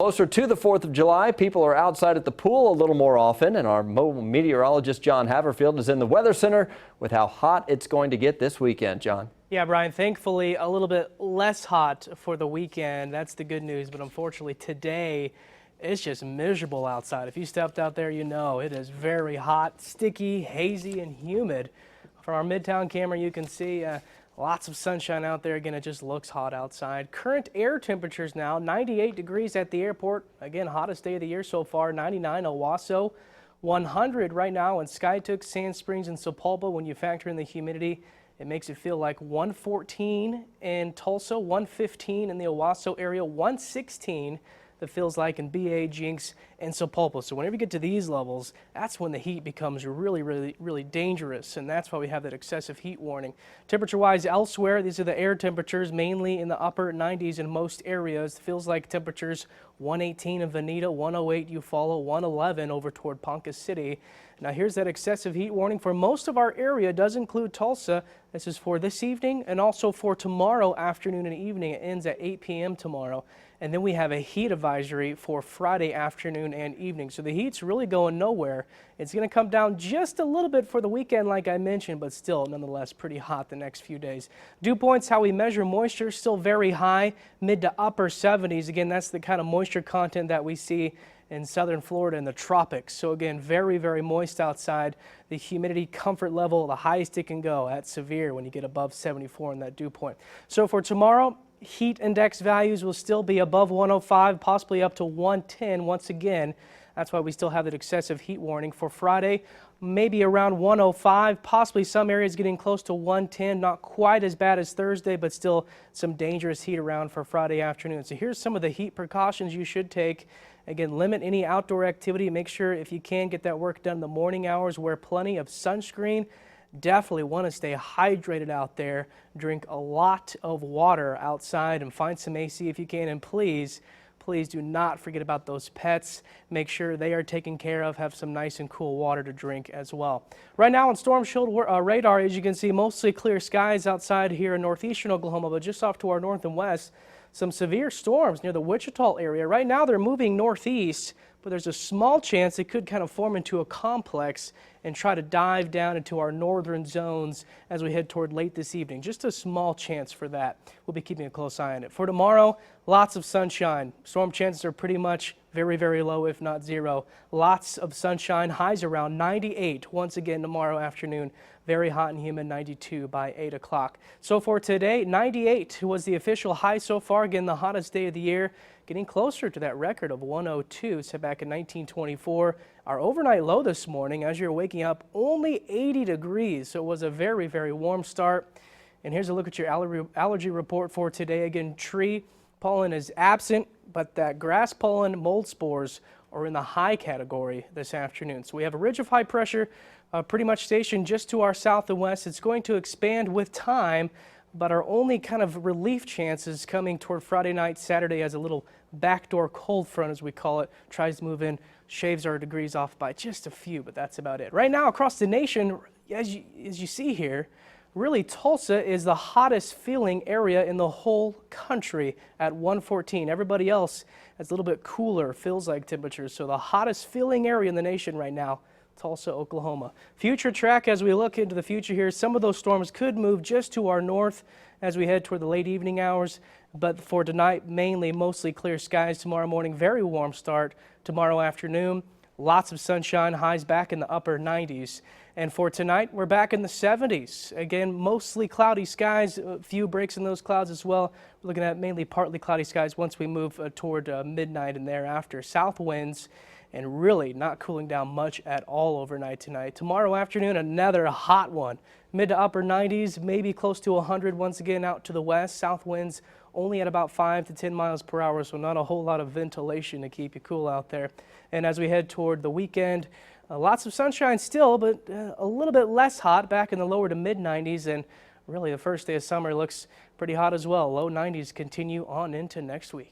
closer to the 4th of July, people are outside at the pool a little more often, and our mobile meteorologist John Haverfield is in the Weather Center with how hot it's going to get this weekend. John. Yeah, Brian, thankfully a little bit less hot for the weekend. That's the good news, but unfortunately today it's just miserable outside. If you stepped out there, you know it is very hot, sticky, hazy, and humid. From our Midtown camera, you can see lots of sunshine out there. Again, it just looks hot outside. Current air temperatures now, 98 degrees at the airport. Again, hottest day of the year so far, 99 Owasso, 100 right now in Skytook, Sand Springs, and Sapulpa. When you factor in the humidity, it makes it feel like 114 in Tulsa, 115 in the Owasso area, 116 that feels like in BA, Jinx, and Sapulpa. So whenever you get to these levels, that's when the heat becomes really dangerous, and that's why we have that excessive heat warning. Temperature-wise elsewhere, these are the air temperatures, mainly in the upper 90s in most areas. Feels like temperatures 118 in Veneta, 108 Eufaula, 111 over toward Ponca City. Now here's that excessive heat warning for most of our area. It does include Tulsa. This is for this evening and also for tomorrow afternoon and evening. It ends at 8 p.m. tomorrow. And then we have a heat advisory for Friday afternoon and evening. So the heat's really going nowhere. It's going to come down just a little bit for the weekend, like I mentioned, but still nonetheless pretty hot the next few days. Dew points, how we measure moisture, still very high, mid to upper 70s. Again, that's the kind of moisture content that we see in southern Florida in the tropics. So again, very moist outside. The humidity comfort level, the highest it can go at severe when you get above 74 in that dew point. So for tomorrow, heat index values will still be above 105, possibly up to 110 once again. That's why we still have that excessive heat warning. For Friday, maybe around 105, possibly some areas getting close to 110, not quite as bad as Thursday, but still some dangerous heat around for Friday afternoon. So here's some of the heat precautions you should take. Again, limit any outdoor activity. Make sure if you can get that work done in the morning hours. Wear plenty of sunscreen. Definitely want to stay hydrated out there. Drink a lot of water outside and find some AC if you can. And please do not forget about those pets. Make sure they are taken care of. Have some nice and cool water to drink as well. Right now on Stormshield radar, as you can see, mostly clear skies outside here in northeastern Oklahoma, but just off to our north and west, some severe storms near the Wichita area. Right now they're moving northeast, but there's a small chance it could kind of form into a complex and try to dive down into our northern zones as we head toward late this evening. Just a small chance for that. We'll be keeping a close eye on it. For tomorrow, lots of sunshine. Storm chances are pretty much very low, if not zero. Lots of sunshine, highs around 98 once again tomorrow afternoon. Very hot and humid, 92 by 8 o'clock. So for today, 98 was the official high so far. Again, the hottest day of the year, getting closer to that record of 102 set back in 1924. Our overnight low this morning, as you're waking up, only 80 degrees. So it was a very warm start. And here's a look at your allergy report for today. Again, tree pollen is absent, but that grass pollen mold spores are in the high category this afternoon. So we have a ridge of high pressure pretty much stationed just to our south and west. It's going to expand with time, but our only kind of relief chances coming toward Friday night, Saturday, as a little backdoor cold front, as we call it, tries to move in, shaves our degrees off by just a few, but that's about it. Right now across the nation, as you see here, really Tulsa is the hottest feeling area in the whole country at 114. Everybody else has a little bit cooler feels like temperatures. So the hottest feeling area in the nation right now, Tulsa, Oklahoma. Future track as we look into the future here, some of those storms could move just to our north as we head toward the late evening hours. But for tonight, mostly clear skies. Tomorrow morning, very warm start. Tomorrow afternoon, lots of sunshine, highs back in the upper 90s. And for tonight, we're back in the 70s. Again, mostly cloudy skies, a few breaks in those clouds as well. We're looking at mainly partly cloudy skies once we move toward midnight and thereafter. South winds and really not cooling down much at all overnight tonight. Tomorrow afternoon, another hot one. Mid to upper 90s, maybe close to 100 once again out to the west. South winds only at about 5 to 10 miles per hour, so not a whole lot of ventilation to keep you cool out there. And as we head toward the weekend, lots of sunshine still, but a little bit less hot, back in the lower to mid 90s. And really the first day of summer looks pretty hot as well. Low 90s continue on into next week.